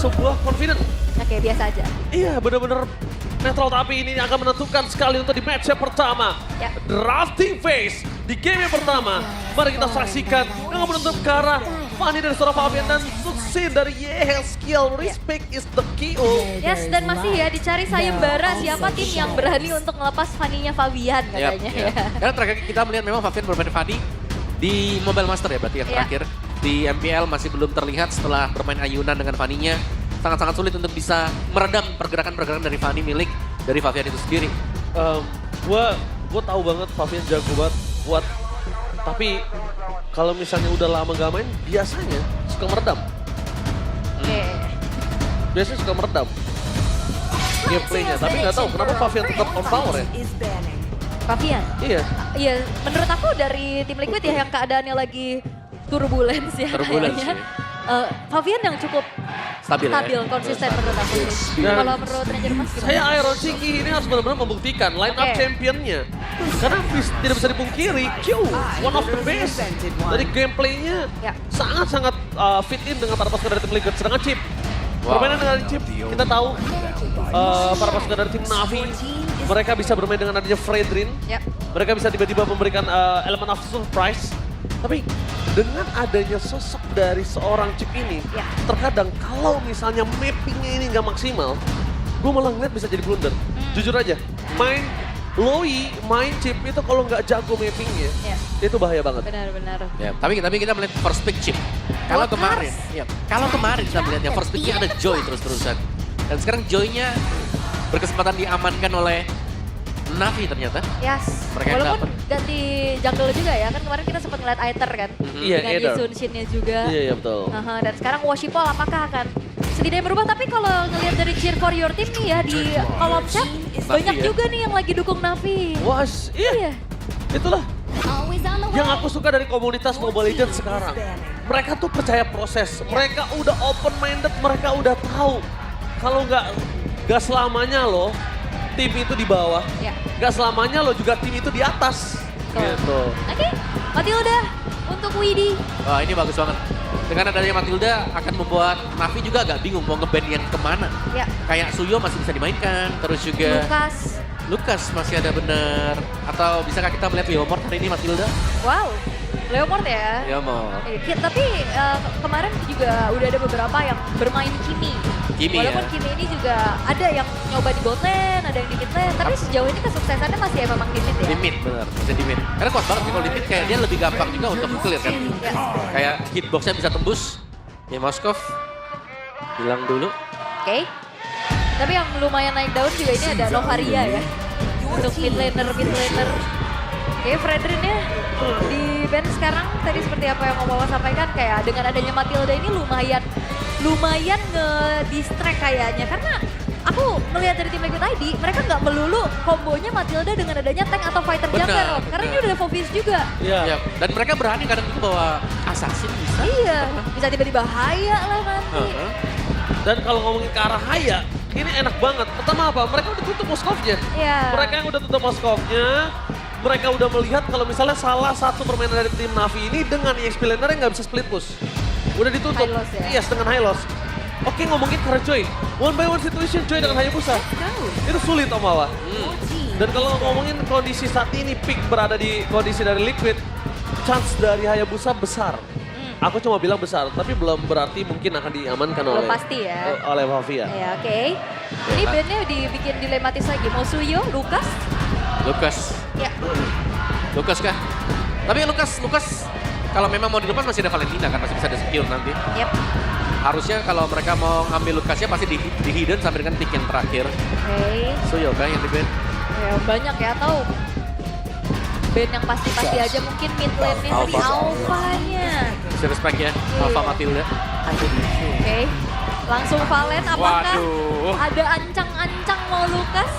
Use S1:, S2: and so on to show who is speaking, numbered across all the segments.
S1: sebuah confident.
S2: Oke, biasa aja.
S1: Iya, bener-bener netral, tapi ini akan menentukan sekali untuk di match yang pertama.
S2: Ya.
S1: Drafting phase di game yang pertama. Mari kita saksikan yang menutup ke arah Fanny dari seorang Fabian dan sukses dari Yehel Skill. Respect is the key.
S2: Yes, dan masih ya dicari sayembara siapa tim yang berani untuk ngelepas Fanny-nya Fabian katanya. Ya.
S3: Karena terakhir kita melihat memang Fabian bermain Fanny di Mobile Master ya berarti yang terakhir. Di MPL masih belum terlihat setelah bermain ayunan dengan Fanny-nya. Sangat-sangat sulit untuk bisa meredam pergerakan-pergerakan dari Fanny milik dari Fabian itu sendiri.
S1: Gue tahu banget Fabian jago banget buat, tapi kalau misalnya udah lama gak main, biasanya suka meredam.
S2: Oke.
S1: Biasanya suka meredam gameplaynya, tapi nggak tahu kenapa Fabian tetap on power ya.
S2: Fabian?
S1: Iya.
S2: Iya, menurut aku dari tim Liquid ya yang keadaannya lagi turbulence ya
S3: Turbulence,
S2: kayaknya.
S3: ya.
S2: Fabian yang cukup
S3: Stabil ya?
S2: konsisten menurut aku.
S1: Dan
S2: Kalau menurut Ranger Mas gimana?
S1: Saya Iron Siki ini harus benar-benar membuktikan line up
S2: Oke.
S1: championnya. Karena tidak bisa dipungkiri, Q, one of the best. Dari gameplaynya
S2: Ya.
S1: sangat-sangat fit in dengan para pasukan dari tim Liquid. Sedangkan Chip, permainan dengan Chip, kita tahu para pasukan dari tim Navi, mereka bisa bermain dengan adanya Fredrin.
S2: Ya.
S1: Mereka bisa tiba-tiba memberikan elemen of surprise. Tapi dengan adanya sosok dari seorang Chip ini,
S2: Ya.
S1: terkadang kalau misalnya mappingnya ini nggak maksimal, gue malah ngeliat bisa jadi blunder. Jujur aja, main Loi, main Chip itu kalau nggak jago mappingnya,
S2: Ya.
S1: itu bahaya banget.
S2: Benar-benar.
S3: Ya, tapi kita melihat first pick Chip. Kalau
S2: What
S3: kemarin,
S2: else?
S3: ya, kalau kemarin kita melihatnya first picknya ada Joy terus-terusan. Dan sekarang Joy-nya berkesempatan diamankan oleh Navi ternyata.
S2: Yes.
S3: Mereka yang
S2: Walaupun
S3: dapat.
S2: ganti jungle juga ya, kan kemarin kita sempat ngeliat Aether kan.
S1: Iya,
S2: Dengan
S1: Aether.
S2: Yisun Shin-nya juga.
S1: Iya, betul.
S2: Aha, dan sekarang Washipol apakah akan setidaknya berubah? Tapi kalau ngelihat dari cheer for your team nih ya di kolom chat, banyak
S1: ya.
S2: juga nih yang lagi dukung Navi.
S1: Wah, iya,
S2: Iya.
S1: itulah yang aku suka dari komunitas Mobile Legends sekarang. Mereka tuh percaya proses, mereka udah open minded, mereka udah tahu kalau nggak selamanya loh tim itu di bawah,
S2: Ya.
S1: nggak selamanya loh juga tim itu di atas.
S2: Betul.
S1: Gitu.
S2: Oke, Matilda untuk Widi.
S3: Wah ini bagus banget. Dengan adanya Matilda akan membuat Navi juga agak bingung mau ngeband yang kemana.
S2: Ya.
S3: Kayak Suyo masih bisa dimainkan, terus juga
S2: Lukas.
S3: masih ada benar. Atau bisakah kita melihat Leomord hari ini Matilda?
S2: Wow. Leomord ya.
S3: Leomord.
S2: Tapi kemarin juga udah ada beberapa yang bermain Kimi.
S3: Kimi
S2: Walaupun
S3: ya.
S2: Kimi ini juga ada yang nyoba di bot lane, ada yang di mid lane, tapi sejauh ini kesuksesannya masih memang di mid ya.
S3: Di mid bener, bisa di mid. Karena kuat banget sih kalau di mid kayak dia lebih gampang juga untuk clear kan.
S2: Yes.
S3: Kayak hitboxnya bisa tembus. Ya Moskov bilang dulu.
S2: Oke. Tapi yang lumayan naik daun juga ini ada Novaria ya. Untuk mid laner. Oke, Fredrin ya di band sekarang tadi seperti apa yang Om Wawan sampaikan, kayak dengan adanya Matilda ini lumayan nge-distract kayaknya, karena aku melihat dari tim Liquid ID mereka nggak melulu kombonya Matilda dengan adanya tank atau fighter
S3: Benar,
S2: jungler Om. Karena ini
S3: benar.
S2: udah Fobis juga.
S1: Iya.
S3: Ya, dan mereka berani kadang itu bawa assassin bisa.
S2: Iya, bisa tiba-tiba bahaya lah nanti.
S1: Dan kalau ngomongin ke arah Haya, ini enak banget. Pertama apa? Mereka udah tutup Moskovnya.
S2: Iya.
S1: Mereka yang udah tutup Moskovnya, mereka udah melihat kalau misalnya salah satu permainan dari tim Navi ini dengan EXP laner yang nggak bisa split push. Udah ditutup.
S2: High loss ya?
S1: Yes, dengan high loss. Oke, ngomongin ke Joy. One by one situation Joy dengan Hayabusa. Itu sulit Om Wawa. Dan kalau ngomongin kondisi saat ini, Pick berada di kondisi dari Liquid, chance dari Hayabusa besar. Aku cuma bilang besar, tapi belum berarti mungkin akan diamankan
S2: Belum
S1: oleh
S2: pasti ya.
S1: oleh Mafia.
S2: Ya, oke. Ini bandnya dibikin dilematis lagi. Mau Suyo, Lukas. Ya.
S3: Lukas kah? Tapi Lukas kalau memang mau dilepas masih ada Valentina kan, masih bisa ada skill nanti.
S2: Yep.
S3: Harusnya kalau mereka mau ngambil Lukasnya pasti di hidden sampai dengan pick yang terakhir.
S2: Oke.
S3: Suyo kan yang di band.
S2: Ya, banyak ya, atau band yang pasti-pasti aja mungkin mid lane-nya tadi Alpha-nya.
S3: Si respect ya, Alpha Matilda.
S2: Oke. Langsung Valen, apakah
S3: Waduh.
S2: ada ancang-ancang mau Lukas?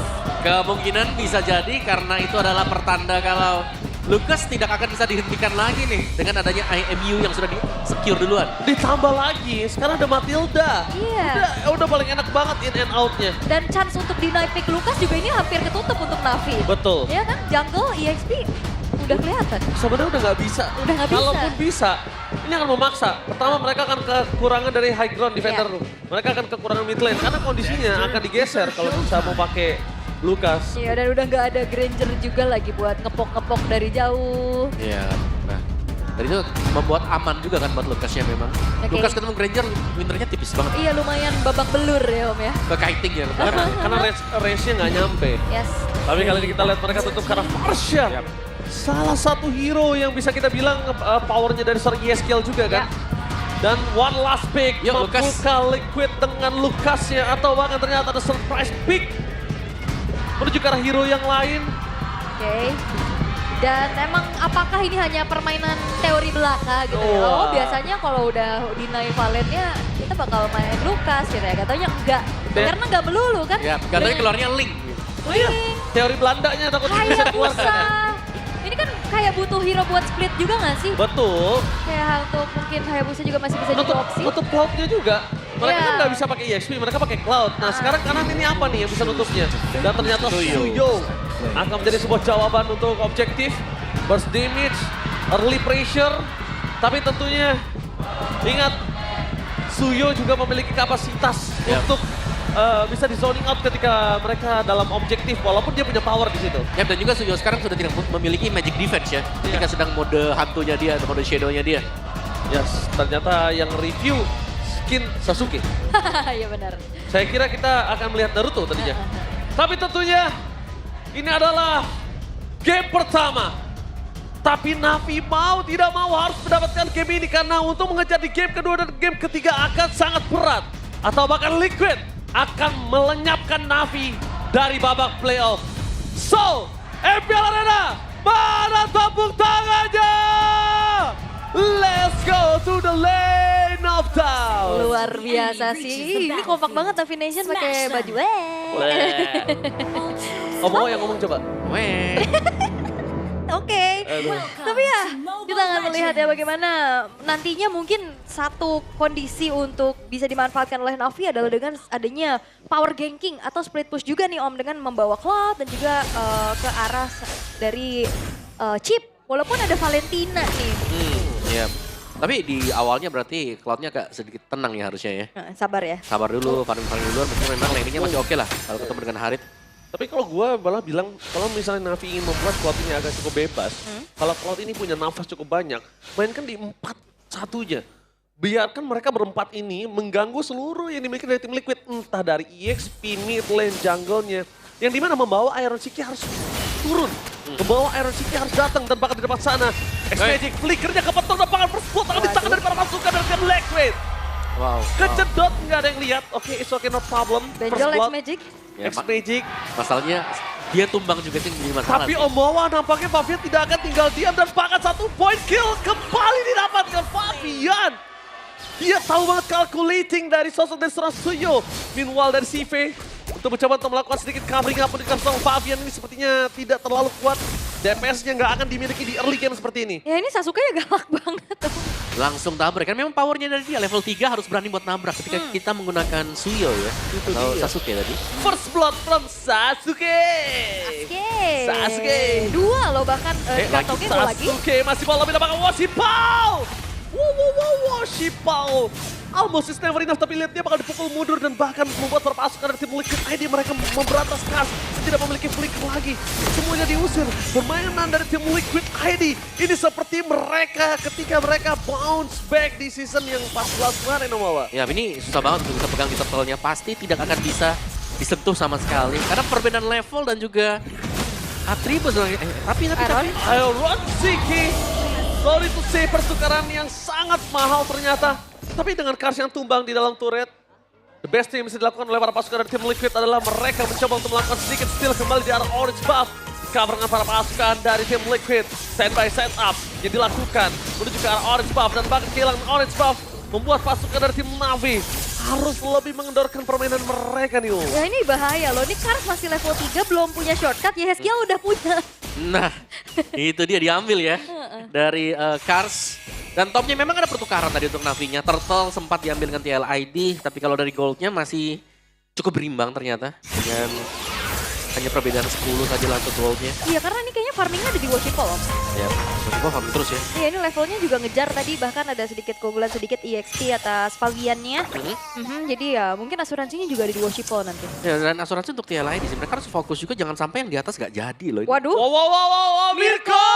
S3: Kemungkinan bisa jadi karena itu adalah pertanda kalau Lukas tidak akan bisa dihentikan lagi nih dengan adanya IMU yang sudah di-secure duluan.
S1: Ditambah lagi, sekarang ada Matilda.
S2: Iya.
S1: Udah paling enak banget in and out-nya.
S2: Dan chance untuk deny pick Lukas juga ini hampir ketutup untuk Navi.
S1: Betul.
S2: Ya kan, jungle, EXP udah kelihatan.
S1: Sebenarnya udah nggak bisa.
S2: Udah nggak bisa.
S1: Kalaupun bisa, ini akan memaksa. Pertama mereka akan kekurangan dari high ground defender. Mereka akan kekurangan mid lane karena kondisinya akan digeser kalau bisa mau pakai Lucas.
S2: Iya, dan udah nggak ada Granger juga lagi buat ngepok-ngepok dari jauh.
S3: Iya, nah dari itu membuat aman juga kan buat Lucasnya memang.
S2: Oke.
S3: Lucas ketemu Granger, winternya tipis banget.
S2: Iya, lumayan babak belur ya Om ya.
S3: Ke kiting ya.
S1: Karena range-nya nggak nyampe.
S2: Yes.
S1: Tapi kali ini kita lihat mereka tutup karena Marsha. Salah satu hero yang bisa kita bilang powernya dari seorang ESKL juga kan. Dan one last pick
S3: Yuk, Lucas.
S1: membuka Liquid dengan Lucasnya atau bahkan ternyata ada surprise pick menuju ke arah hero yang lain.
S2: Oke. Dan emang apakah ini hanya permainan teori belaka gitu ya?
S1: Wah.
S2: Oh biasanya kalau udah deny Valen-nya kita bakal main Lucas gitu ya. Katanya enggak. Karena enggak melulu kan.
S3: Ya, katanya keluarnya Link.
S1: Oh iya, teori Belandanya takut bisa
S2: Kayak
S1: dikeluarkan.
S2: bisa. Ini kan kayak butuh hero buat split juga gak sih?
S1: Betul.
S2: Kayak untuk mungkin Hayabusa juga masih bisa jadi
S1: Nutup,
S2: opsi.
S1: nutup cloud-nya juga. Mereka
S2: Iya.
S1: kan nggak bisa pakai EXP, mereka pakai cloud. Nah sekarang kanan ini apa nih yang bisa nutupnya? Dan ternyata Suyo akan menjadi sebuah jawaban untuk objektif. Burst damage, early pressure. Tapi tentunya ingat Suyo juga memiliki kapasitas untuk bisa di zoning out ketika mereka dalam objektif walaupun dia punya power di situ.
S3: Ya, dan juga Suyo sekarang sudah tidak memiliki magic defense ya. Ketika sedang mode hantunya dia atau mode shadownya dia.
S1: Yes, ternyata yang review skin Sasuke.
S2: Iya benar.
S1: Saya kira kita akan melihat Naruto tadinya. Tapi tentunya ini adalah game pertama. Tapi Navi mau tidak mau harus mendapatkan game ini karena untuk mengejar di game kedua dan game ketiga akan sangat berat. Atau bahkan Liquid akan melenyapkan Navi dari babak playoff. So, MPL Arena, mana tepuk tangannya? Let's go to the lane of town.
S2: Luar biasa sih. Ini kompak banget Navi Nation pakai baju.
S1: Ngomong yang ngomong coba.
S3: Weh.
S2: Oke. Tapi ya kita akan melihat ya bagaimana nantinya mungkin satu kondisi untuk bisa dimanfaatkan oleh Navi adalah dengan adanya power ganking atau split push juga nih Om dengan membawa Cloud dan juga ke arah dari Chip. Walaupun ada Valentina nih.
S3: Iya. Tapi di awalnya berarti Cloud-nya agak sedikit tenang ya harusnya ya.
S2: Nah, sabar ya.
S3: Sabar dulu, farming dulu, meskipun memang laning-nya masih oke lah kalau ketemu dengan Harit.
S1: Tapi kalau gue malah bilang, kalau misalnya Navi ingin membuat Cloud ini agak cukup bebas, kalau Cloud ini punya nafas cukup banyak, mainkan di 4-1-nya. Biarkan mereka berempat ini mengganggu seluruh yang dimiliki dari tim Liquid, entah dari EXP, mid lane, jungle-nya. Yang dimana membawa Iron City harus turun. Membawa Iron City harus datang dan bakal di depan sana. X-Magic flickernya kepotong dan bakal berspot tangan di tangan dari para pasukan dari tim Liquid.
S3: Wow.
S1: Kejedot nggak ada yang lihat, oke it's okay no problem.
S2: Benjol
S1: First blood.
S2: X-Magic.
S3: Ya,
S1: X-Magic.
S3: Masalahnya dia tumbang juga sih menjadi masalah.
S1: Tapi
S3: sih.
S1: Omowa nampaknya Fabian tidak akan tinggal diam dan bahkan 1 point kill kembali didapatkan Fabian. Dia tahu banget calculating dari sosok dari seorang Suyo. Meanwhile dari CV untuk mencoba untuk melakukan sedikit covering up untuk seorang Fabian ini sepertinya tidak terlalu kuat. DPS-nya nggak akan dimiliki di early game seperti ini.
S2: Ya ini Sasuke ya galak banget.
S3: Langsung tabrak, kan memang powernya dari dia. Level 3 harus berani buat nabrak ketika kita menggunakan Suyo ya. Atau
S1: dia.
S3: Sasuke tadi.
S1: First blood from Sasuke. Sasuke.
S2: Dua loh bahkan
S3: lagi.
S2: Gatoge gua lagi.
S1: Sasuke masih mau lebih dapatkan Woshipao. Woshipao. Almost is never enough, tapi lihat dia bakal dipukul mundur dan bahkan membuat perpasukan dari tim Liquid ID mereka memberantas keras. Tidak memiliki flicker lagi. Semuanya diusir. Permainan dari tim Liquid ID. Ini seperti mereka ketika mereka bounce back di season yang 14 kemarin, Omawa.
S3: Ya ini susah banget untuk bisa pegang di turtle-nya. Pasti tidak akan bisa disentuh sama sekali. Karena perbedaan level dan juga atribut. Tapi.
S1: Iron Ziki. Sorry to say, pertukaran yang sangat mahal ternyata. Tapi dengan Kars yang tumbang di dalam turret, the best thing yang bisa dilakukan oleh para pasukan dari tim Liquid adalah mereka mencoba untuk melakukan sedikit steal kembali di arah orange buff. Cover dengan para pasukan dari tim Liquid. Stand by stand up yang dilakukan menuju ke arah orange buff dan bahkan kehilangan orange buff membuat pasukan dari tim Navi harus lebih mengendorkan permainan mereka nih.
S2: Ya ini bahaya loh, ini Kars masih level 3 belum punya shortcut, ya Heskia udah punya.
S3: Nah, itu dia diambil ya dari Kars. Dan topnya memang ada pertukaran tadi untuk Navi-nya. Turtle sempat diambil dengan TLID, tapi kalau dari goldnya masih cukup berimbang ternyata. Dengan hanya perbedaan 10 saja lah untuk goldnya.
S2: Iya karena ini kayaknya sebenarnya farmingnya ada di Worshipful loh.
S3: Ya, coba farm terus ya.
S2: Iya ini levelnya juga ngejar tadi, bahkan ada sedikit keunggulan sedikit EXP atas Fabiannya. Jadi ya mungkin asuransinya juga ada di Worshipful nanti.
S3: Ya, dan asuransi untuk TLI di sini mereka harus fokus juga jangan sampai yang di atas gak jadi loh.
S2: Waduh,
S1: Wow, Mirko!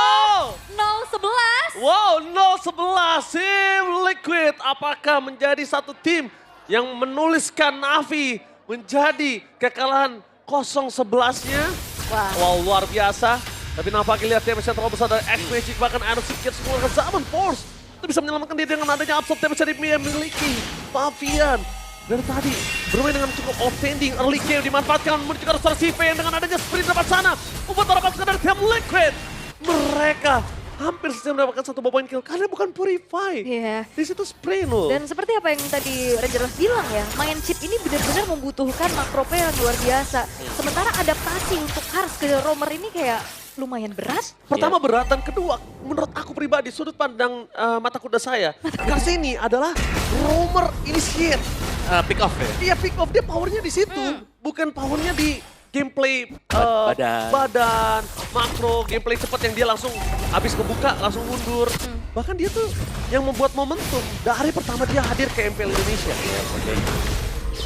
S2: 0-11.
S1: Wow, 0-11 Team Liquid. Apakah menjadi satu tim yang menuliskan Navi menjadi kekalahan 0-11-nya?
S2: Wah.
S1: Wow, luar biasa. Tapi nampaknya lihat damage yang terlalu besar dari X-Magic, bahkan Iron Seeker menggunakan Zaman Force. Itu bisa menyelamatkan dia dengan adanya absorb damage dari yang memiliki Fabian. Dari tadi bermain dengan cukup outstanding, early game dimanfaatkan menuju ke arah CV yang dengan adanya sprint depan sana. Membuat harapan dari tim Liquid. Mereka hampir saja mendapatkan satu point kill karena bukan Purify.
S2: Iya.
S1: Di situ spray loh.
S2: Dan seperti apa yang tadi Rangers bilang ya, main chip ini benar-benar membutuhkan makro play yang luar biasa. Sementara adaptasi untuk Kars ke Roamer ini kayak lumayan berat.
S1: Pertama berat dan kedua menurut aku pribadi sudut pandang mata kuda saya. Kars ini adalah roamer initiate.
S3: Pick off ya.
S1: Iya pick off dia powernya di situ. Bukan powernya di gameplay badan, makro, gameplay cepat yang dia langsung habis kebuka langsung mundur. Bahkan dia tuh yang membuat momentum dari pertama dia hadir ke MPL Indonesia.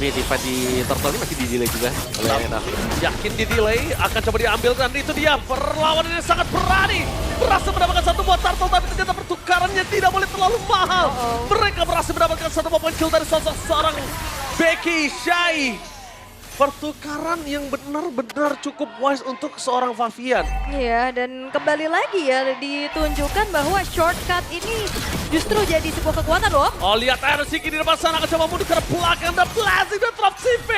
S3: Ini divide di Turtle ini masih di delay juga oleh Navi.
S1: Yakin di delay akan coba diambil dan itu dia perlawanan yang sangat berani. Berhasil mendapatkan satu buat Turtle tapi ternyata pertukarannya tidak boleh terlalu mahal. Mereka berhasil mendapatkan satu point kill dari sosok seorang Becky Shy. Pertukaran yang benar-benar cukup wise untuk seorang Fabian.
S2: Iya, dan kembali lagi ya ditunjukkan bahwa shortcut ini justru jadi sebuah kekuatan loh.
S1: Oh lihat Iron Siki di depan sana akan coba mundur ke belakang dan blasting dan drop CV.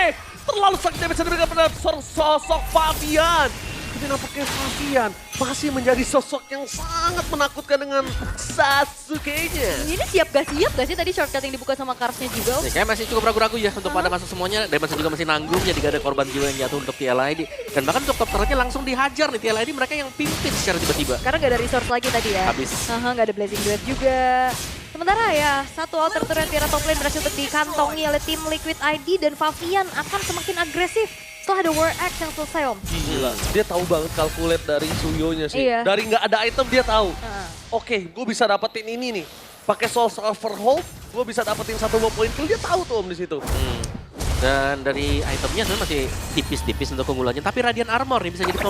S1: Terlalu sakit damage yang diberikan pada sosok Fabian. Tapi nampaknya Fabian masih menjadi sosok yang sangat menakutkan dengan Sasuke-nya.
S2: Ini siap gak sih tadi shortcut yang dibuka sama Karsnya juga?
S3: Ya, kayak masih cukup ragu-ragu ya untuk pada masa semuanya. Damage juga masih nanggung, jadi gak ada korban jiwa yang jatuh untuk TLID. Dan bahkan untuk top turretnya langsung dihajar nih TLID, mereka yang pimpin secara tiba-tiba.
S2: Karena gak ada resource lagi tadi ya.
S3: Habis.
S2: Gak ada Blazing Duet juga. Sementara ya, satu alter turret Tira top lane berhasil untuk dikantongi oleh tim Liquid ID dan Fabian akan semakin agresif setelah ada War Axe yang selesai om.
S1: Gila, dia tahu banget calculate dari Suyo-nya sih.
S2: Iya.
S1: Dari nggak ada item dia tahu. Oke, gue bisa dapetin ini nih. Pakai Soul Silver Hold, gue bisa dapetin satu point kill. Dia tahu tuh om di situ.
S3: Dan dari itemnya sebenarnya masih tipis-tipis untuk keunggulannya. Tapi Radiant Armor ini bisa jadi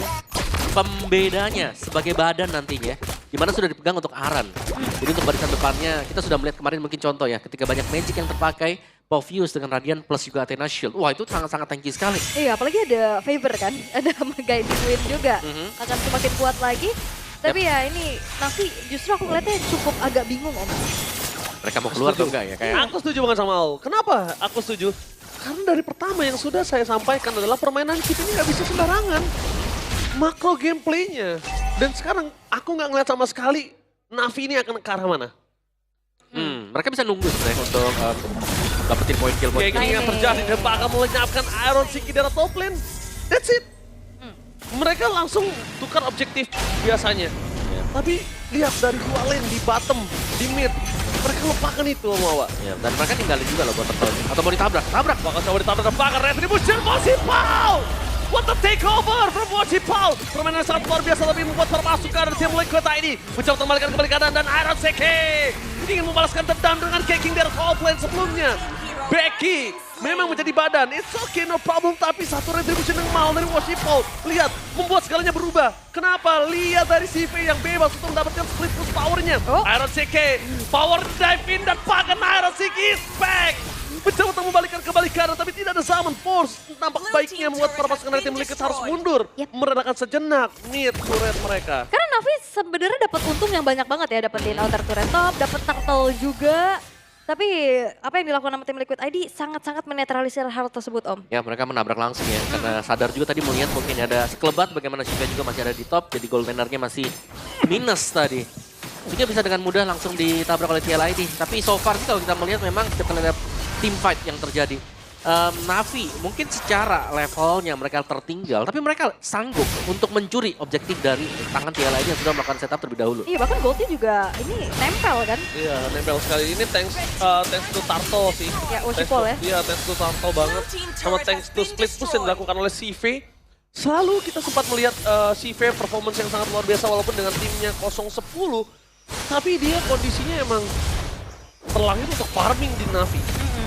S3: pembedanya sebagai badan nantinya. Dimana sudah dipegang untuk Aran. Jadi untuk barisan depannya, kita sudah melihat kemarin mungkin contoh ya. Ketika banyak magic yang terpakai, Povius dengan Radiant plus juga Athena Shield. Wah itu sangat-sangat tanky sekali.
S2: Iya, apalagi ada Favor kan. Ada Guiding Wind juga. Akan semakin kuat lagi. Tapi ya ini Navi justru aku ngeliatnya cukup agak bingung om.
S3: Mereka mau keluar atau enggak ya? Kayak
S1: Aku setuju banget sama Al. Kenapa aku setuju? Karena dari pertama yang sudah saya sampaikan adalah permainan chip ini nggak bisa sembarangan. Makro gameplaynya. Dan sekarang aku nggak ngeliat sama sekali Navi ini akan ke arah mana.
S3: mereka bisa nunggu sebenarnya untuk dapetin point kill.
S1: Kayak gini yang terjadi dan bakal melenyapkan Iron Siki dari top lane. That's it. Mereka langsung tukar objektif biasanya. Tapi lihat dari dua lane di bottom, di mid. Mereka lupakan itu Omawa.
S3: Ya, dan mereka tinggalin juga loh buat tertol. Atau mau ditabrak, tabrak.
S1: Bakal coba ditabrak dan bakal Retribution Mossipal! What the takeover from Mossipal! Permainan sangat luar biasa tapi membuat permasukan dari tim Liquid ID. Mencoba kembali keadaan dan Iron Seki ingin membalaskan dendam dengan kicking dari top lane sebelumnya. Becky memang menjadi badan, it's okay no problem, tapi satu retribution yang mahal dari Mossipal. Lihat, membuat segalanya berubah. Kenapa? Lihat dari CV yang bebas untuk mendapatkan split push powernya. Iron Seki, power dive in dan bahkan Iron Seki is back. Mencoba untuk membalikan kembali kanan, tapi tidak ada Zaman Force. Nampak baiknya membuat para pasukan dari tim Liquid harus mundur. Meredakan sejenak mid turret mereka.
S2: Karena Navi sebenarnya dapat untung yang banyak banget ya, dapetin outer turret top, dapet turtle juga. Tapi apa yang dilakukan sama tim Liquid ID sangat-sangat menetralisir hal tersebut om.
S3: Ya mereka menabrak langsung ya, karena sadar juga tadi melihat mungkin ada sekelebat bagaimana Shiva juga masih ada di top, jadi gold lanernya masih minus tadi. Juga bisa dengan mudah langsung ditabrak oleh TLID. Tapi so far sih kalau kita melihat memang kita lihat team fight yang terjadi. Navi mungkin secara levelnya mereka tertinggal, tapi mereka sanggup untuk mencuri objektif dari tangan TLID yang sudah melakukan setup terlebih dahulu.
S2: Iya bahkan goldnya juga ini nempel kan.
S1: Iya nempel sekali, ini thanks to Turtle sih.
S2: Ya Mossipal ya.
S1: Iya thanks to Turtle banget. Sama thanks to split push yang dilakukan oleh CV. Selalu kita sempat melihat CV performance yang sangat luar biasa walaupun dengan timnya 0-10. Tapi dia kondisinya emang terlahir untuk farming di Navi.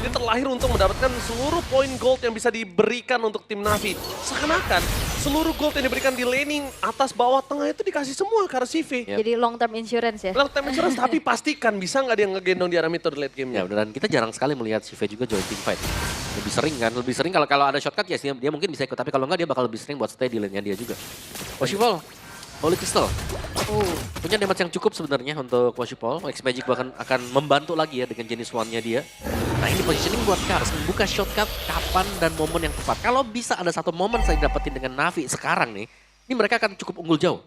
S1: Dia terlahir untuk mendapatkan seluruh poin gold yang bisa diberikan untuk tim Navi. Seakan-akan seluruh gold yang diberikan di laning atas, bawah, tengah itu dikasih semua karena CV.
S3: Yep.
S2: Jadi long term insurance ya.
S1: Long term insurance, tapi pastikan bisa nggak dia ngegendong di arah mid or late
S3: Ya,
S1: game-nya.
S3: dan kita jarang sekali melihat CV juga join team fight. Lebih sering kan, lebih sering kalau ada shortcut ya dia mungkin bisa ikut, tapi kalau enggak dia bakal lebih sering buat stay di lane-nya dia juga. Washipol, Holy Crystal. Punya damage yang cukup sebenarnya untuk Washipol. X-Magic bahkan akan membantu lagi ya dengan jenis one-nya dia. Nah ini positioning buat Kars, membuka shortcut kapan dan momen yang tepat. Kalau bisa ada satu momen saya dapetin dengan Navi sekarang nih, ini mereka akan cukup unggul jauh.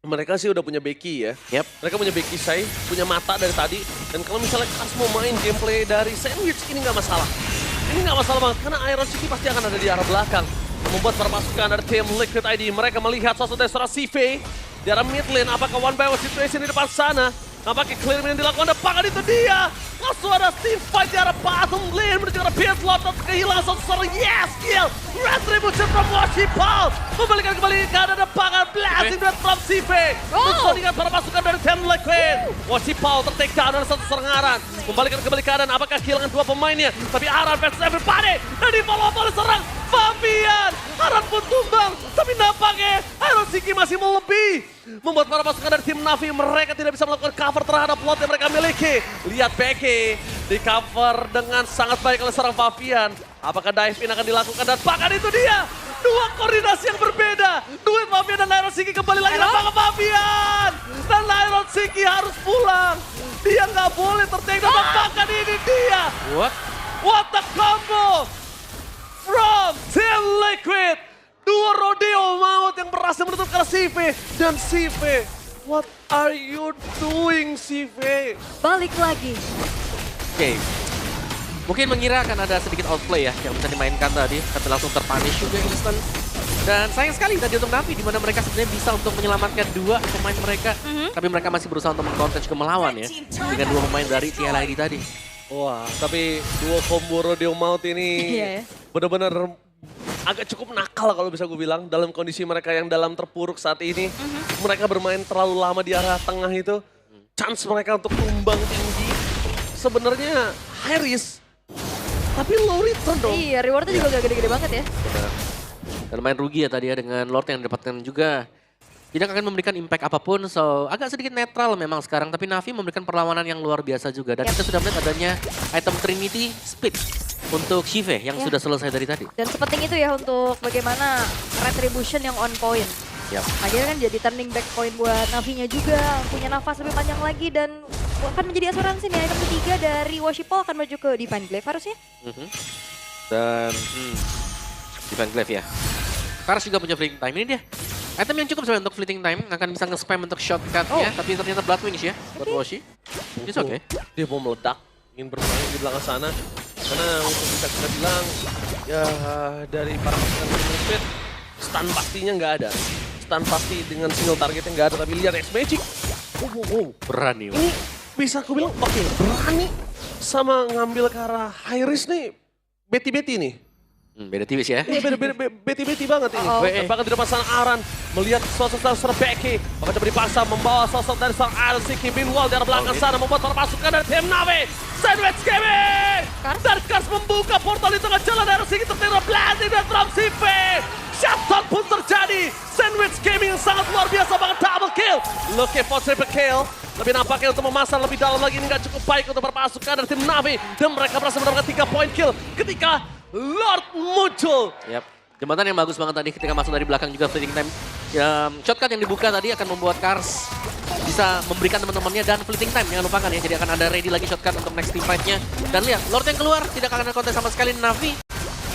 S1: Mereka sih udah punya Becky ya.
S3: Yep.
S1: Mereka punya Becky Sai, punya mata dari tadi. Dan kalau misalnya Kars mau main gameplay dari Sandwich, ini nggak masalah. Ini nggak masalah banget, karena Iron City pasti akan ada di arah belakang. Membuat para pasukan dari tim Liquid ID, mereka melihat sosok dari seorang CV di arah mid lane. Apakah one by one situation di depan sana? Nampaknya clear yang dilakukan, ada pangan itu dia. Langsung ada team fight di arah bottom lane menuju ke arah pit slot. Kehilangan satu seorang, yes, kill. Retribution from Washipol. Membalikan kembali ke ada pangan, blasting dari from CV. Mensondingkan para pasukan dari tim Liquid. Washipol ter-take down oleh satu seorang Aran. Membalikan kembali keadaan, apakah kehilangan dua pemainnya? Tapi Aran versus everybody. Dan di follow oleh seorang Fabian. Aran pun tumbang, tapi nampaknya Iron Siki masih melebihi. Membuat para pasukan dari tim Navi mereka tidak bisa melakukan cover terhadap plot yang mereka miliki. Lihat Becky di cover dengan sangat baik oleh seorang Fabian. Apakah dive in akan dilakukan dan bahkan itu dia. Dua koordinasi yang berbeda. Duet Fabian dan Iron Siki kembali lagi nampaknya Fabian. Dan Iron Siki harus pulang. Dia nggak boleh tertake dan bahkan ini dia. What a combo from Team Liquid. Dua rodeo maut yang berhasil menutup ke CV. Dan CV, what are you doing CV?
S2: Balik lagi.
S3: Oke. Mungkin mengira akan ada sedikit outplay ya yang bisa dimainkan tadi, tapi langsung terpunish juga instant. Dan sayang sekali tadi untuk Navi, di mana mereka sebenarnya bisa untuk menyelamatkan dua pemain mereka. Tapi mereka masih berusaha untuk meng-counter juga melawan ya, dengan dua pemain dari TLID tadi.
S1: Wah, tapi dua combo rodeo maut ini
S2: Iya ya.
S1: benar-benar agak cukup nakal kalau bisa gue bilang. Dalam kondisi mereka yang dalam terpuruk saat ini. Mereka bermain terlalu lama di arah tengah itu. Chance mereka untuk tumbang tinggi. Sebenarnya high risk. Tapi low return dong.
S2: Iya, rewardnya juga gak gede-gede banget ya.
S3: Benar. Dan main rugi ya tadi ya dengan Lord yang didapatkan juga. Tidak akan memberikan impact apapun, so agak sedikit netral memang sekarang. Tapi Navi memberikan perlawanan yang luar biasa juga. Dan kita sudah melihat adanya item Trinity Speed untuk Shive yang sudah selesai dari tadi.
S2: Dan sepenting itu ya untuk bagaimana Retribution yang on point.
S3: Yap.
S2: Akhirnya kan jadi turning back point buat Navinya juga. Punya nafas lebih panjang lagi dan akan menjadi asuransi nih. Item ketiga dari Washipol akan menuju ke Divine Glaive harusnya.
S3: Dan Divine Glaive ya. Kars juga punya fleeting time, ini dia. Item yang cukup sebenarnya untuk fleeting time, akan bisa nge-spam untuk shortcut-nya, tapi ternyata Blood Wings ya buat Washi. It's okay.
S1: Dia mau meledak, ingin bermain di belakang sana. Karena untuk bisa kita bilang, ya dari para pasukan Liquid, stun pastinya nggak ada. Stun pasti dengan single targetnya nggak ada, tapi lihat X-Magic.
S3: Berani.
S1: Ini bisa aku bilang, oke, berani sama ngambil ke arah high risk nih. Beti-beti nih.
S3: Beda tipis ya.
S1: Ini beti-beti banget ini. Dan bahkan di depan sana Aran melihat sosok dari Becky. Bahkan coba dipaksa membawa sosok dari sang Iron Siki. Meanwhile di arah belakang sana membuat para pasukan dari tim Navi. Sandwich Gaming! Dan Kars membuka portal di tengah jalan. Iron Siki tertera blasting dan from CV. Shutdown pun terjadi. Sandwich Gaming yang sangat luar biasa banget, double kill. Looking for triple kill. Lebih nampaknya untuk memasang lebih dalam lagi, ini gak cukup baik untuk para pasukan dari tim Navi. Dan mereka berhasil mendapatkan 3 point kill ketika Lord muncul.
S3: Yap. Jembatan yang bagus banget tadi ketika masuk dari belakang juga fleeting time. Shortcut yang dibuka tadi akan membuat Kars bisa memberikan teman-temannya dan fleeting time, jangan lupakan ya. Jadi akan ada ready lagi shortcut untuk next team fight-nya. Dan lihat, Lord yang keluar tidak akan ada kontes sama sekali Navi.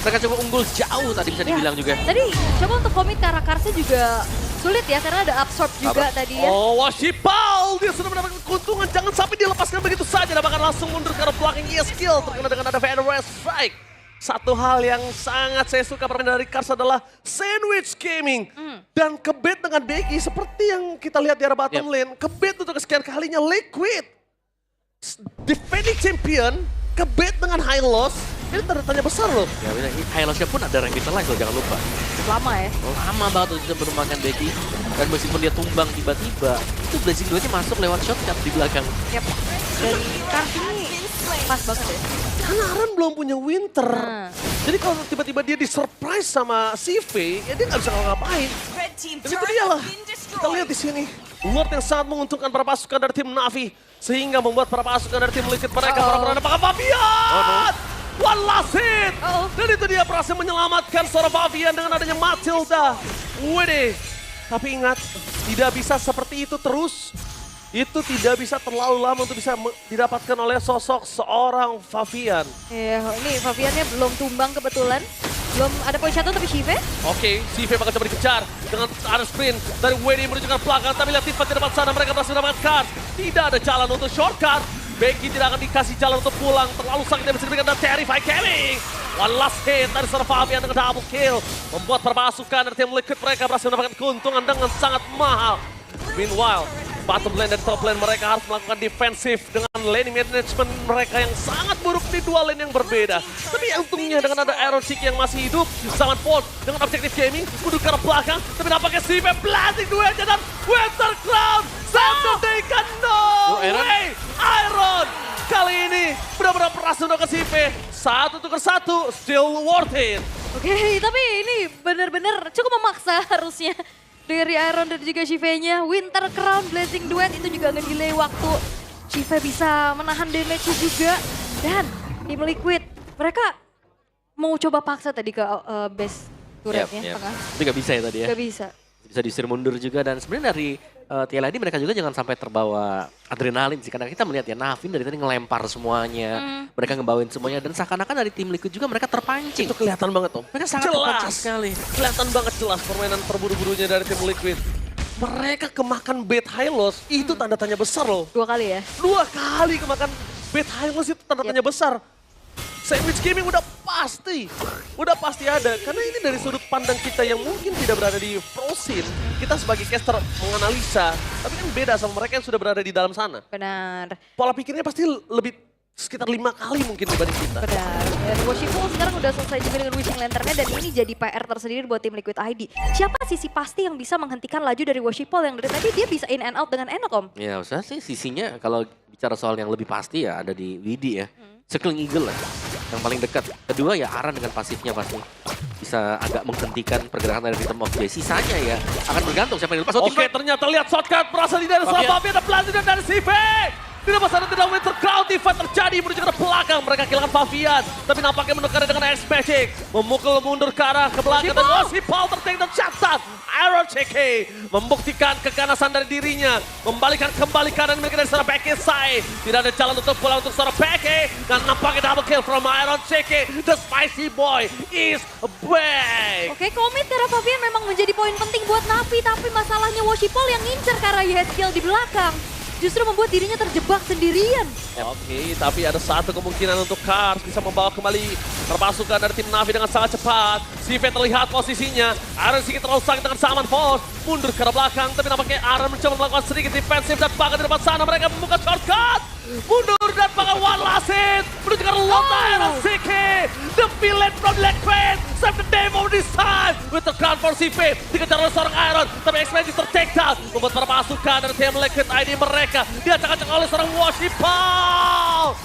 S3: Mereka cukup unggul jauh tadi bisa dibilang juga.
S2: Tadi coba untuk komit ke arah Karsnya juga sulit ya karena ada absorb juga tadi ya.
S1: Oh, Washipol, dia sudah mendapatkan keuntungan. Jangan sampai dilepaskan begitu saja. Dan bahkan langsung mundur ke arah belakang. Yes, skill terkena dengan ada Vanderwest Strike. Satu hal yang sangat saya suka permainan dari Kars adalah Sandwich Gaming. Dan kebet dengan Becky seperti yang kita lihat di arah bottom lane. Kebet untuk kesekian kalinya Liquid. Defending champion, kebet dengan high loss. Ini tanda tanya besar loh.
S3: Ya, Hylosnya pun ada revitalize loh, jangan lupa.
S2: Lama ya.
S3: Lama banget untuk bisa bermainkan Becky. Dan meskipun dia tumbang tiba-tiba, itu Blazing Duetnya masuk lewat shortcut di belakang.
S2: Yap. Dan Kars ini pas banget ya.
S1: Karena Aran belum punya Winter.
S2: Nah.
S1: Jadi kalau tiba-tiba dia di-surprise sama CV, ya dia nggak bisa ngapain. Dan itu dia lah. Kita lihat di sini. Lord yang sangat menguntungkan para pasukan dari tim Na'Vi. Sehingga membuat para pasukan dari tim Liquid mereka benar-benar pakai Fabian. One last hit. Dan itu dia berhasil menyelamatkan seorang Fabian dengan adanya Matilda. Wede. Tapi ingat, tidak bisa seperti itu terus. Itu tidak bisa terlalu lama untuk bisa didapatkan oleh sosok seorang Fabian.
S2: Iya, ini Fabiannya belum tumbang kebetulan. Belum ada poin satu tapi Shive.
S1: Oke, CV bakal coba dikejar dengan ada sprint dari Wedi menuju ke belakang. Tapi lihat Tifa di depan sana, mereka berhasil mendapatkan card. Tidak ada jalan untuk shortcut. Becky tidak akan dikasih jalan untuk pulang. Terlalu sakit yang bisa diberikan dan Terrify Gaming. One last hit dari seorang Fabian dengan double kill. Membuat perpasukan dari tim Liquid mereka berhasil mendapatkan keuntungan dengan sangat mahal. Meanwhile, bottom lane dan top lane mereka harus melakukan defensif dengan laning management mereka yang sangat buruk di dua lane yang berbeda. Tapi untungnya dengan ada Arrow Chick yang masih hidup, Zaman Fold dengan Objective Gaming mundur ke arah belakang, tapi nampaknya CV Blazing Duetnya dan Winter Crown Saturday kan no way! Iron kali ini benar-benar berhasil untuk CV 1-1, still worth it.
S2: Oke, tapi ini benar-benar cukup memaksa harusnya. Dari Iron dan juga Shive-nya, Winter Crown Blazing Duet itu juga nge-delay waktu. Shive bisa menahan damage-nya juga. Dan tim Liquid, mereka mau coba paksa tadi ke base turretnya tengah.
S3: Tapi gak bisa ya tadi ya.
S2: Gak bisa.
S3: Bisa diusir mundur juga dan sebenarnya dari TLID mereka juga jangan sampai terbawa adrenalin sih. Karena kita melihat ya Navin dari tadi ngelempar semuanya. Mereka ngebawain semuanya dan seakan-akan dari tim Liquid juga mereka terpancing.
S1: Itu kelihatan banget Om.
S3: Mereka sangat terpancing sekali.
S1: Kelihatan banget jelas permainan terburu-burunya dari tim Liquid. Mereka kemakan bait high loss, itu tanda tanya besar loh.
S2: 2 kali ya.
S1: 2 kali kemakan bait high loss itu tanda tanya besar. Sandwich Gaming udah pasti ada. Karena ini dari sudut pandang kita yang mungkin tidak berada di pro scene. Kita sebagai caster menganalisa, tapi kan beda sama mereka yang sudah berada di dalam sana.
S2: Benar.
S1: Pola pikirnya pasti lebih sekitar 5 kali mungkin dibanding kita.
S2: Benar. Dan Worshipful sekarang udah selesai juga dengan Wishing Lantern-nya dan ini jadi PR tersendiri buat tim Liquid ID. Siapa sisi pasti yang bisa menghentikan laju dari Worshipful yang dari tadi dia bisa in and out dengan enak Om?
S3: Ya usah sih sisinya kalau bicara soal yang lebih pasti ya ada di Widi ya. Circling Eagle lah yang paling dekat. Kedua ya Aran dengan pasifnya pasti bisa agak menghentikan pergerakan dari Rhythm of J. Sisanya ya akan bergantung siapa yang lepas.
S1: Oke, ternyata lihat shotcut berasal dari seorang Fabian dan Blazing dari CV. Di depan sana tidak Winter Crown Tifa terjadi menuju ke belakang. Mereka kehilangan Fabian. Tapi nampaknya menekan dengan Ice Magic. Memukul mundur ke arah ke belakang. Dan Worshipful tertake dan shutdown. Iron CK membuktikan keganasan dari dirinya. Membalikan kembali kanan milik dari seorang Becky Sai. Tidak ada jalan untuk pulang untuk seorang Becky. Dan nampaknya double kill from Iron CK. The Spicy Boy is back.
S2: Oke, komit karena Fabian memang menjadi poin penting buat Navi. Tapi masalahnya Worshipful yang ngincer karena Yeskill di belakang. Justru membuat dirinya terjebak sendirian.
S1: Oke, tapi ada satu kemungkinan untuk Kars bisa membawa kembali perpasukan dari tim Na'Vi dengan sangat cepat. CV terlihat posisinya. Aran sedikit terlalu sakit dengan Zaman Force. Mundur ke arah belakang, tapi nampaknya Aran mencoba melakukan sedikit defensif dan bahkan di depan sana mereka membuka shortcut. Mundur dan pakai one last hit. Menuju ke arah Lota Aran CK. The villain from Liquid. Save the day for this time. With the crown for CV. Dikejar oleh seorang Iron. Tapi X-Magic ter-take down. Membuat para pasukan dari tim Liquid ID mereka diacak-acak oleh seorang Worshipful.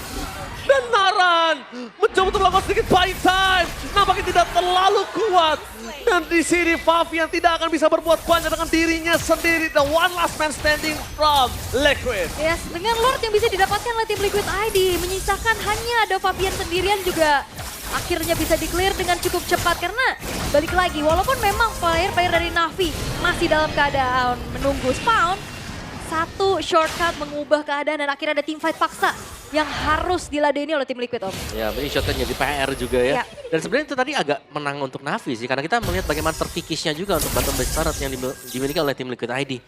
S1: Dan Naran mencoba untuk melakukan sedikit buying time. Nampaknya tidak terlalu kuat. Dan di sini Fabian tidak akan bisa berbuat banyak dengan dirinya sendiri. The one last man standing from Liquid.
S2: Yes, dengan Lord yang bisa didapatkan oleh tim Liquid ID. Menyisakan hanya ada Fabian sendirian juga. Akhirnya bisa di-clear dengan cukup cepat karena balik lagi. Walaupun memang player-player dari Na'Vi masih dalam keadaan menunggu spawn. Satu shortcut mengubah keadaan dan akhirnya ada team fight paksa yang harus diladeni oleh tim Liquid Om.
S3: Ya, ini shotnya jadi PR juga ya.
S2: Ya.
S3: Dan sebenarnya itu tadi agak menang untuk Na'Vi sih, karena kita melihat bagaimana terkikisnya juga untuk bottom base turret yang dimiliki oleh tim Liquid ID.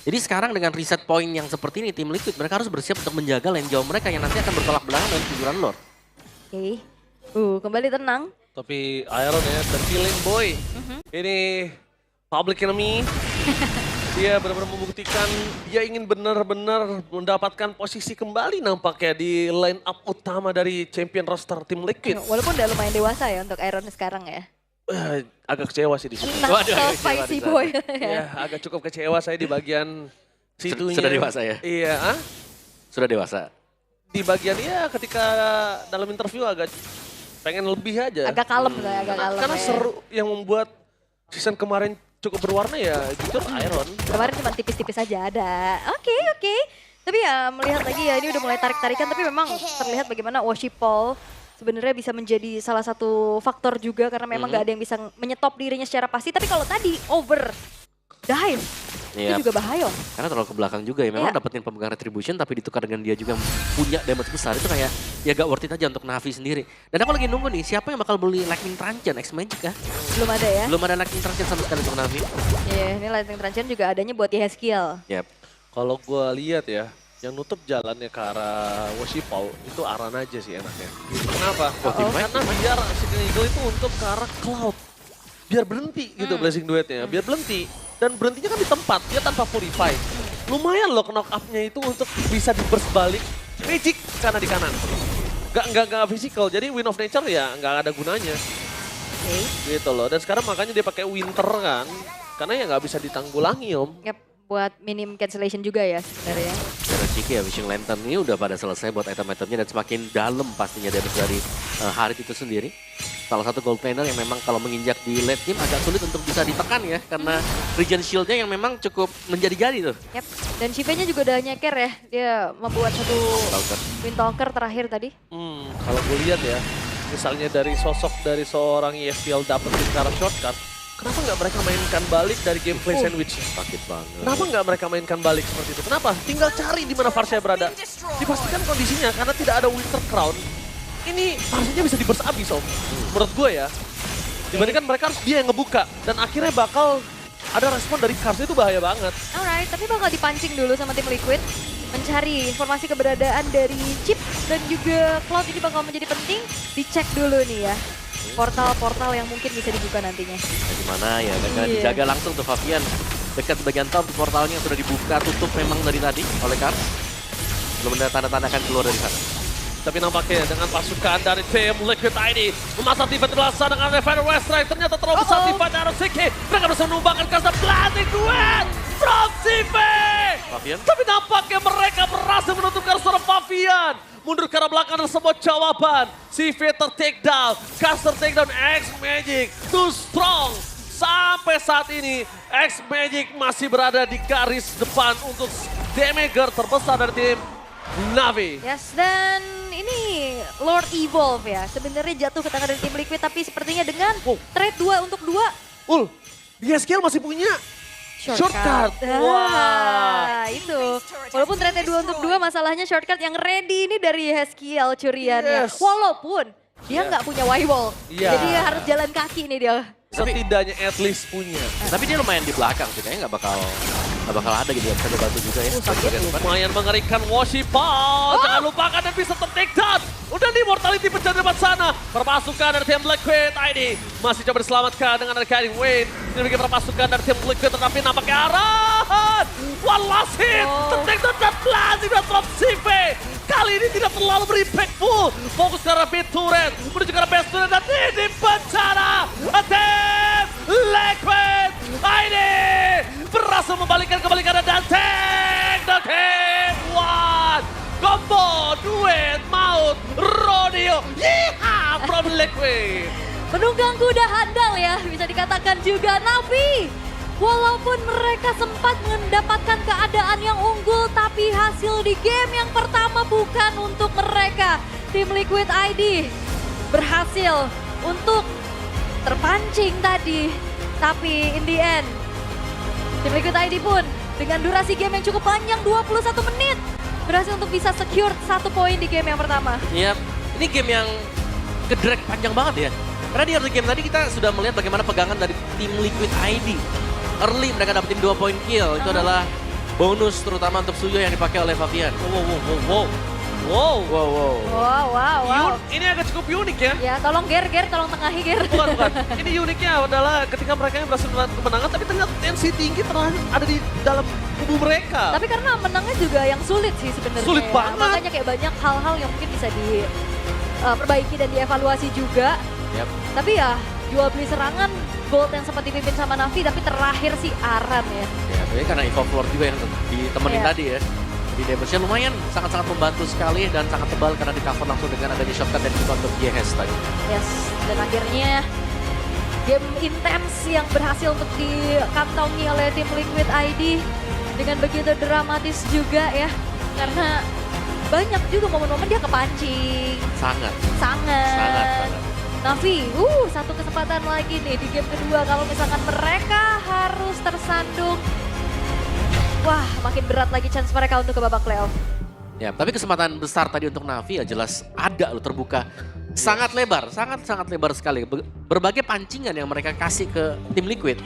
S3: Jadi sekarang dengan reset point yang seperti ini, tim Liquid mereka harus bersiap untuk menjaga lane jauh mereka yang nanti akan bertolak belakang dengan figuran Lord.
S2: Oke, kembali tenang.
S1: Tapi Iron ya, the feeling boy. Ini public enemy. Dia benar-benar membuktikan dia ingin benar-benar mendapatkan posisi kembali nampaknya di line up utama dari champion roster tim Liquid.
S2: Walaupun udah lumayan dewasa ya untuk Iron sekarang ya.
S1: Agak kecewa sih di situ.
S2: Not
S3: Waduh,
S2: so
S3: kecewa
S2: spicy
S3: di sana.
S2: boy.
S1: Ya, agak cukup kecewa saya di bagian situnya.
S3: Sudah dewasa ya?
S1: Iya,
S3: Sudah dewasa.
S1: di bagian ya ketika dalam interview agak pengen lebih aja.
S2: Agak kalem lah, agak kalem.
S1: Karena
S2: ya.
S1: seru yang membuat season kemarin cukup berwarna ya jujur Iron.
S2: Kemarin cuma tipis-tipis aja ada. Oke. Tapi ya melihat lagi ya ini udah mulai tarik-tarikan tapi memang terlihat bagaimana Worship Paul sebenarnya bisa menjadi salah satu faktor juga karena memang gak ada yang bisa menyetop dirinya secara pasti. Tapi kalau tadi over dive itu juga bahaya.
S3: Karena terlalu ke belakang juga ya. Memang
S2: Iya.
S3: dapetin pemegang retribution tapi ditukar dengan dia juga punya damage besar. Itu kayak ya gak worth it aja untuk Navi sendiri. Dan aku lagi nunggu nih siapa yang bakal beli Lightning Transient X Magic ya?
S2: Belum ada ya.
S3: Belum ada Lightning Transient sama sekali untuk Navi.
S2: Iya, ini Lightning Transient juga adanya buat Yeskiel.
S3: Yap.
S1: Kalau gua lihat ya, yang nutup jalannya ke arah Worshipau itu Aran aja sih enaknya. Kenapa? Karena biar Signal Eagle itu untuk ke arah Cloud. Biar berhenti gitu Blazing Duetnya, biar berhenti. Dan berhentinya kan di tempat, dia tanpa purify. Lumayan loh knock up-nya itu untuk bisa di burst balik. Magic karena di kanan. Gak physical, jadi Wind of Nature ya gak ada gunanya.
S2: Oke.
S1: Gitu loh, dan sekarang makanya dia pakai Winter kan. Karena ya gak bisa ditanggulangi om.
S2: Yap, buat minim cancellation juga ya sebenarnya.
S3: Ciki ya, Wishing Lantern ini udah pada selesai buat item-itemnya dan semakin dalam pastinya damage dari Harit itu sendiri. Salah satu gold player yang memang kalau menginjak di late game agak sulit untuk bisa ditekan ya. Karena regen shieldnya yang memang cukup menjadi-jadi tuh.
S2: Yap, dan Shiva-nya juga udah nyeker ya. Dia membuat satu Windtalker terakhir tadi.
S1: Kalau gue lihat ya, misalnya dari sosok dari seorang ESPL dapetin cara shortcut, kenapa nggak mereka mainkan balik dari gameplay sandwich?
S3: Sakit banget.
S1: Kenapa nggak mereka mainkan balik seperti itu? Kenapa? Tinggal cari di mana Varsha berada. Dipastikan kondisinya karena tidak ada Winter Crown. Ini harusnya bisa diburst abis om. Menurut gue ya. Dibandingkan mereka harus dia yang ngebuka. Dan akhirnya bakal ada respon dari Kars itu bahaya banget.
S2: Alright, tapi bakal dipancing dulu sama tim Liquid. Mencari informasi keberadaan dari Chip dan juga Cloud ini bakal menjadi penting. Dicek dulu nih ya. Portal-portal yang mungkin bisa dibuka nantinya.
S3: Nah, gimana ya, dan karena dijaga langsung tuh Fabian. Dekat bagian top portalnya sudah dibuka, tutup memang dari tadi oleh Kars. Belum ada tanda-tanda akan keluar dari sana.
S1: Tapi nampaknya dengan pasukan dari tim Liquid ID memasang tiba terasa dengan Revan Westray ternyata terlalu besar tiba dari Siki. Mereka bisa menumbangkan Kasta Blazing Duet from CV.
S3: Fabian?
S1: Tapi nampaknya mereka berhasil menutupkan suara Fabian. Mundur ke arah belakang dan sebuah jawaban. CV ter-take down, Kasta take down X Magic too strong. Sampai saat ini X Magic masih berada di garis depan untuk damager terbesar dari tim Navi.
S2: Yes, dan ini Lord Evolve ya. Sebenarnya jatuh ke tangan dari tim Liquid tapi sepertinya dengan trade 2 untuk 2.
S1: DSKL masih punya shortcut.
S2: Wah, itu. Walaupun trade 2 untuk 2 masalahnya shortcut yang ready ini dari Heskiel curiannya.
S1: Yes.
S2: Walaupun dia nggak punya Y-wall.
S1: Iya.
S2: Jadi dia harus jalan kaki nih dia.
S1: Setidaknya at least punya.
S3: Tapi dia lumayan di belakang sih, kayaknya nggak bakal ada gitu ya, bisa dibantu juga ya.
S1: Lumayan mengerikan Worshipau. Jangan lupakan dan bisa ter-take down. Udah di Mortality pecah di depan sana. Perpasukan dari tim Liquid ID masih coba diselamatkan dengan ada Karin Wayne. Ini bikin perpasukan dari tim Liquid tetapi nampaknya Aran. One last hit. Ter-take down dan Blazing dan drop CV. Kali ini tidak terlalu berimpactful. Fokus ke arah mid turret. Menuju ke arah base turret dan ini bencana. Tim Liquid ID berhasil membalikkan kembali ke arah dan take the game one. Combo, duet, maut, rodeo. Yeehaw from Liquid.
S2: Penunggang kuda handal ya, bisa dikatakan juga Navi. Walaupun mereka sempat mendapatkan keadaan yang unggul, tapi hasil di game yang pertama bukan untuk mereka. Tim Liquid ID berhasil untuk terpancing tadi. Tapi in the end, tim Liquid ID pun dengan durasi game yang cukup panjang 21 menit. Berhasil untuk bisa secure 1 poin di game yang pertama.
S3: Iya, ini game yang ke-drag panjang banget ya. Karena di early game tadi kita sudah melihat bagaimana pegangan dari tim Liquid ID. Early mereka dapetin 2 poin kill, itu adalah bonus terutama untuk Suyo yang dipakai oleh Fabian.
S1: Wow.
S2: Wow.
S1: Ini agak cukup unik ya.
S2: Ya, tolong Ger, tolong tengahi Ger.
S1: Bukan. Ini uniknya adalah ketika mereka yang berhasil mendapatkan kemenangan, tapi ternyata tensi tinggi ada di dalam kubu mereka.
S2: Tapi karena menangnya juga yang sulit sih sebenarnya.
S1: Sulit
S2: ya.
S1: banget.
S2: Makanya kayak banyak hal-hal yang mungkin bisa diperbaiki dan dievaluasi juga.
S3: Yap.
S2: Tapi ya jual beli serangan Gold yang sempat dipimpin sama Navi, tapi terakhir si Aran ya.
S3: Ya, tapi karena Evo Floor juga yang ditemenin
S2: Iya.
S3: tadi ya. Di damage-nya lumayan sangat-sangat membantu sekali dan sangat tebal karena di cover langsung dengan adanya shotgun dan juga untuk YHS tadi.
S2: Yes, dan akhirnya game intens yang berhasil untuk dikantongi oleh tim Liquid ID dengan begitu dramatis juga ya. Karena banyak juga momen-momen dia kepancing.
S3: Sangat.
S2: Sangat. Navi, satu kesempatan lagi nih di game kedua kalau misalkan mereka harus tersandung. Wah, makin berat lagi chance mereka untuk ke babak playoff.
S3: Ya, tapi kesempatan besar tadi untuk Navi ya jelas ada loh terbuka. Sangat lebar, sangat lebar sekali. Berbagai pancingan yang mereka kasih ke tim Liquid